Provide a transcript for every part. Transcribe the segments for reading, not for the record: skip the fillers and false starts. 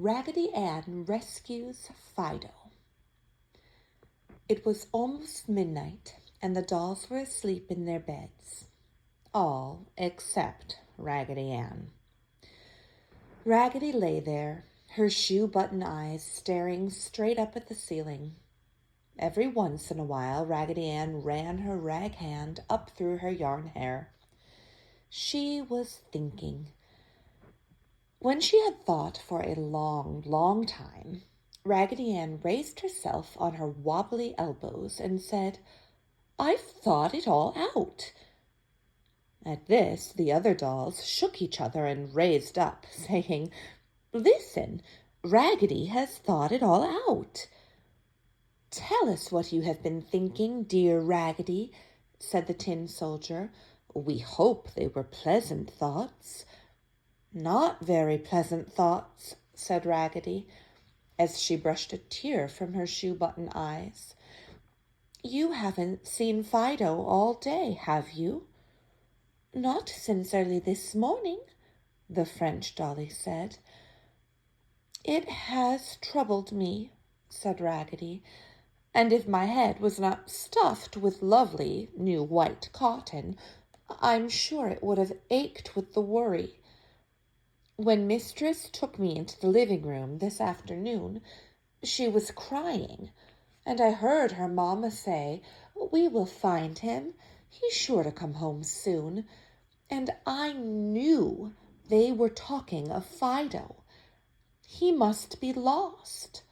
Raggedy Ann Rescues Fido. It was almost midnight, and the dolls were asleep in their beds. All except Raggedy Ann. Raggedy lay there, her shoe-button eyes staring straight up at the ceiling. Every once in a while, Raggedy Ann ran her rag hand up through her yarn hair. She was thinking. When she had thought for a long, long time, Raggedy Ann raised herself on her wobbly elbows and said, "I've thought it all out." At this, the other dolls shook each other and raised up, saying, "Listen, Raggedy has thought it all out." "Tell us what you have been thinking, dear Raggedy," said the tin soldier. "We hope they were pleasant thoughts." "Not very pleasant thoughts," said Raggedy, as she brushed a tear from her shoe-button eyes. "You haven't seen Fido all day, have you?" "Not since early this morning," the French dolly said. "It has troubled me," said Raggedy, "and if my head was not stuffed with lovely new white cotton, I'm sure it would have ached with the worry. When Mistress took me into the living room this afternoon, she was crying, and I heard her mamma say, 'We will find him. He's sure to come home soon.' And I knew they were talking of Fido. He must be lost."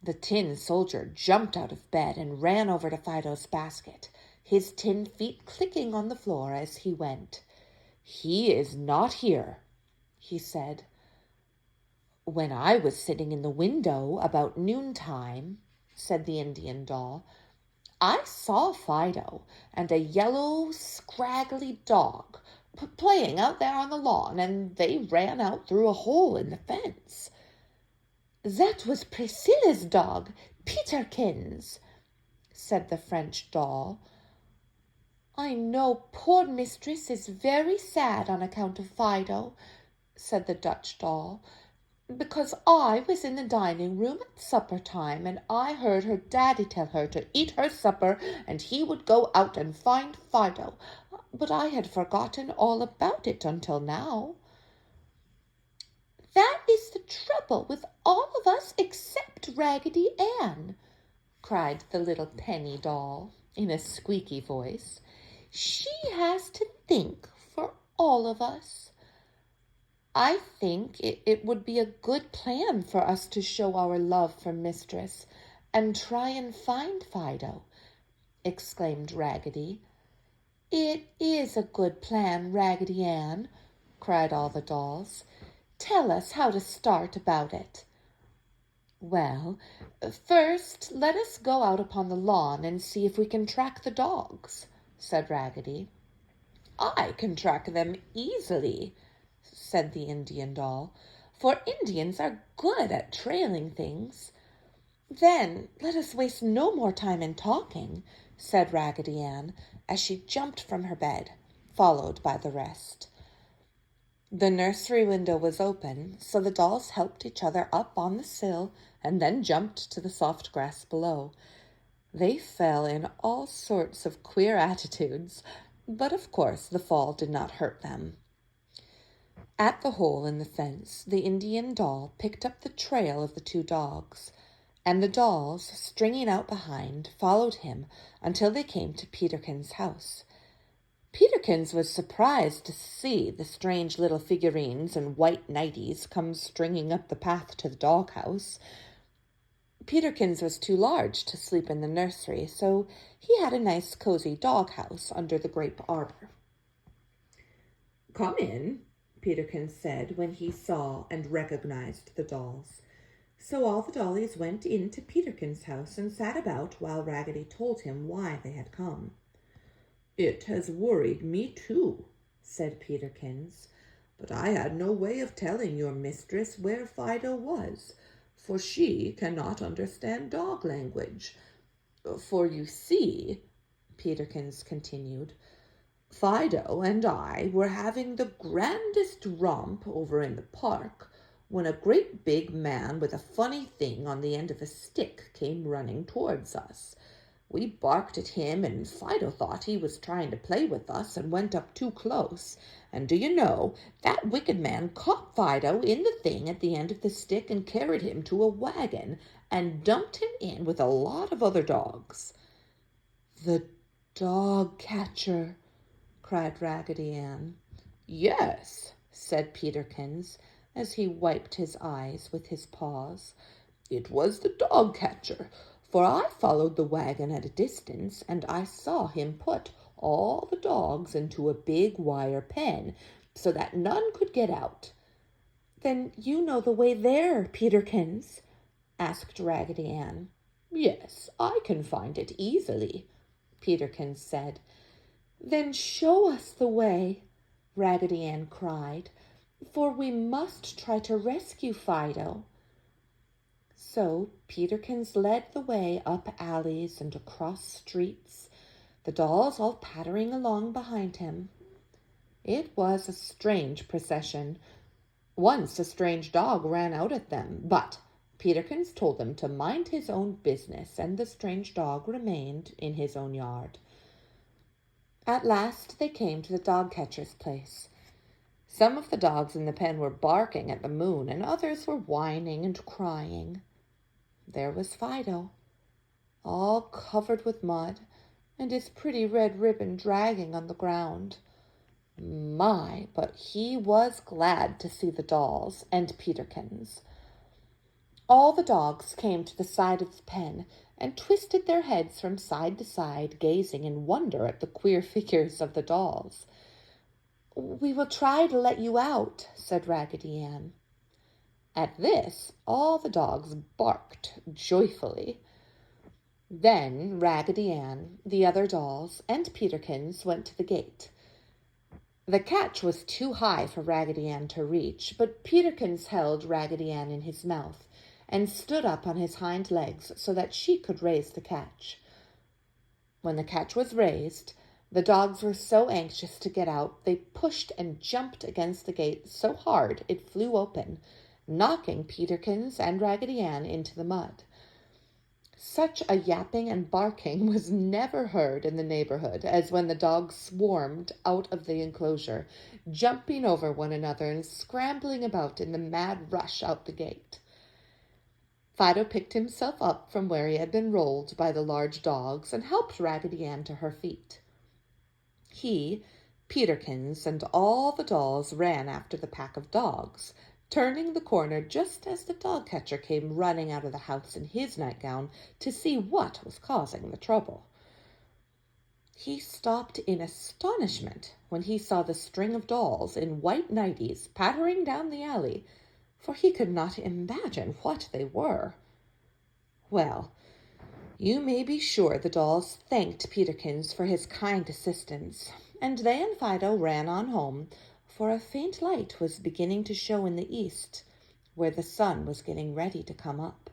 The tin soldier jumped out of bed and ran over to Fido's basket, his tin feet clicking on the floor as he went. "He is not here," he said. "When I was sitting in the window about noontime," said the Indian doll, "I saw Fido and a yellow, scraggly dog playing out there on the lawn, and they ran out through a hole in the fence." "That was Priscilla's dog, Peterkins," said the French doll. "I know poor mistress is very sad on account of Fido," said the Dutch doll, "because I was in the dining room at supper time, and I heard her daddy tell her to eat her supper and he would go out and find Fido, but I had forgotten all about it until now." "That is the trouble with all of us except Raggedy Ann," cried the little penny doll in a squeaky voice. "She has to think for all of us." "I think it would be a good plan for us to show our love for Mistress and try and find Fido," exclaimed Raggedy. "It is a good plan, Raggedy Ann," cried all the dolls. "Tell us how to start about it." "Well, first let us go out upon the lawn and see if we can track the dogs," said Raggedy. "I can track them easily," said the Indian doll, "for Indians are good at trailing things." "Then let us waste no more time in talking," said Raggedy Ann, as she jumped from her bed, followed by the rest. The nursery window was open, so the dolls helped each other up on the sill and then jumped to the soft grass below. They fell in all sorts of queer attitudes, but of course the fall did not hurt them. At the hole in the fence, the Indian doll picked up the trail of the two dogs, and the dolls, stringing out behind, followed him until they came to Peterkin's house. Peterkins was surprised to see the strange little figurines and white nighties come stringing up the path to the doghouse. Peterkins was too large to sleep in the nursery, so he had a nice cozy doghouse under the grape arbor. "Come in," Peterkins said when he saw and recognized the dolls. So all the dollies went into Peterkin's house and sat about while Raggedy told him why they had come. "It has worried me too," said Peterkins, "but I had no way of telling your mistress where Fido was, for she cannot understand dog language. For you see," Peterkins continued, "Fido and I were having the grandest romp over in the park when a great big man with a funny thing on the end of a stick came running towards us. We barked at him, and Fido thought he was trying to play with us and went up too close. And do you know, that wicked man caught Fido in the thing at the end of the stick and carried him to a wagon and dumped him in with a lot of other dogs. "The dog catcher," cried Raggedy Ann. "Yes," said Peterkins, as he wiped his eyes with his paws. "It was the dog catcher, for I followed the wagon at a distance, and I saw him put all the dogs into a big wire pen so that none could get out." "Then you know the way there, Peterkins?" asked Raggedy Ann. "Yes, I can find it easily," Peterkins said. "Then show us the way," Raggedy Ann cried, "for we must try to rescue Fido." So Peterkins led the way up alleys and across streets, the dolls all pattering along behind him. It was a strange procession. Once a strange dog ran out at them, but Peterkins told him to mind his own business, and the strange dog remained in his own yard. At last they came to the dog catcher's place. Some of the dogs in the pen were barking at the moon, and others were whining and crying. There was Fido, all covered with mud, and his pretty red ribbon dragging on the ground. My, but he was glad to see the dolls and Peterkins. All the dogs came to the side of the pen and twisted their heads from side to side, gazing in wonder at the queer figures of the dolls. "We will try to let you out," said Raggedy Ann. At this, all the dogs barked joyfully. Then Raggedy Ann, the other dolls, and Peterkins went to the gate. The catch was too high for Raggedy Ann to reach, but Peterkins held Raggedy Ann in his mouth and stood up on his hind legs so that she could raise the catch. When the catch was raised, the dogs were so anxious to get out, they pushed and jumped against the gate so hard it flew open, knocking Peterkins and Raggedy Ann into the mud. Such a yapping and barking was never heard in the neighborhood as when the dogs swarmed out of the enclosure, jumping over one another and scrambling about in the mad rush out the gate. Fido picked himself up from where he had been rolled by the large dogs and helped Raggedy Ann to her feet. He, Peterkins, and all the dolls ran after the pack of dogs, turning the corner just as the dog catcher came running out of the house in his nightgown to see what was causing the trouble. He stopped in astonishment when he saw the string of dolls in white nighties pattering down the alley, for he could not imagine what they were. Well, you may be sure the dolls thanked Peterkins for his kind assistance, and they and Fido ran on home, for a faint light was beginning to show in the east, where the sun was getting ready to come up.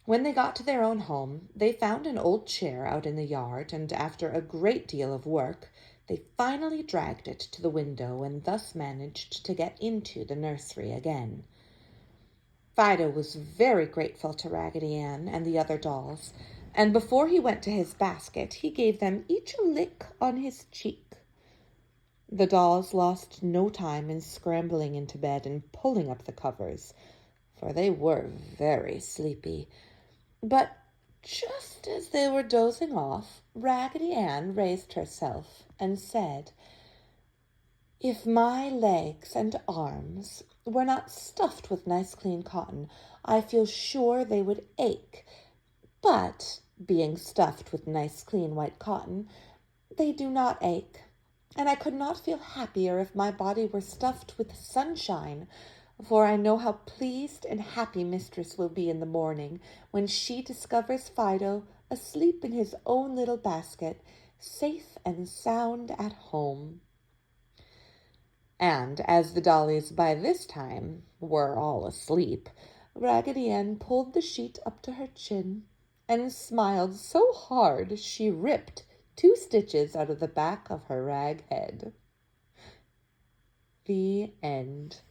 When they got to their own home, they found an old chair out in the yard, and after a great deal of work, they finally dragged it to the window and thus managed to get into the nursery again. Fido was very grateful to Raggedy Ann and the other dolls, and before he went to his basket, he gave them each a lick on his cheek. The dolls lost no time in scrambling into bed and pulling up the covers, for they were very sleepy. But just as they were dozing off, Raggedy Ann raised herself and said, "If my legs and arms were not stuffed with nice clean cotton, I feel sure they would ache. But being stuffed with nice clean white cotton, they do not ache. And I could not feel happier if my body were stuffed with sunshine, for I know how pleased and happy Mistress will be in the morning when she discovers Fido asleep in his own little basket, safe and sound at home." And as the dollies by this time were all asleep, Raggedy Ann pulled the sheet up to her chin and smiled so hard she ripped 2 stitches out of the back of her rag head. The end.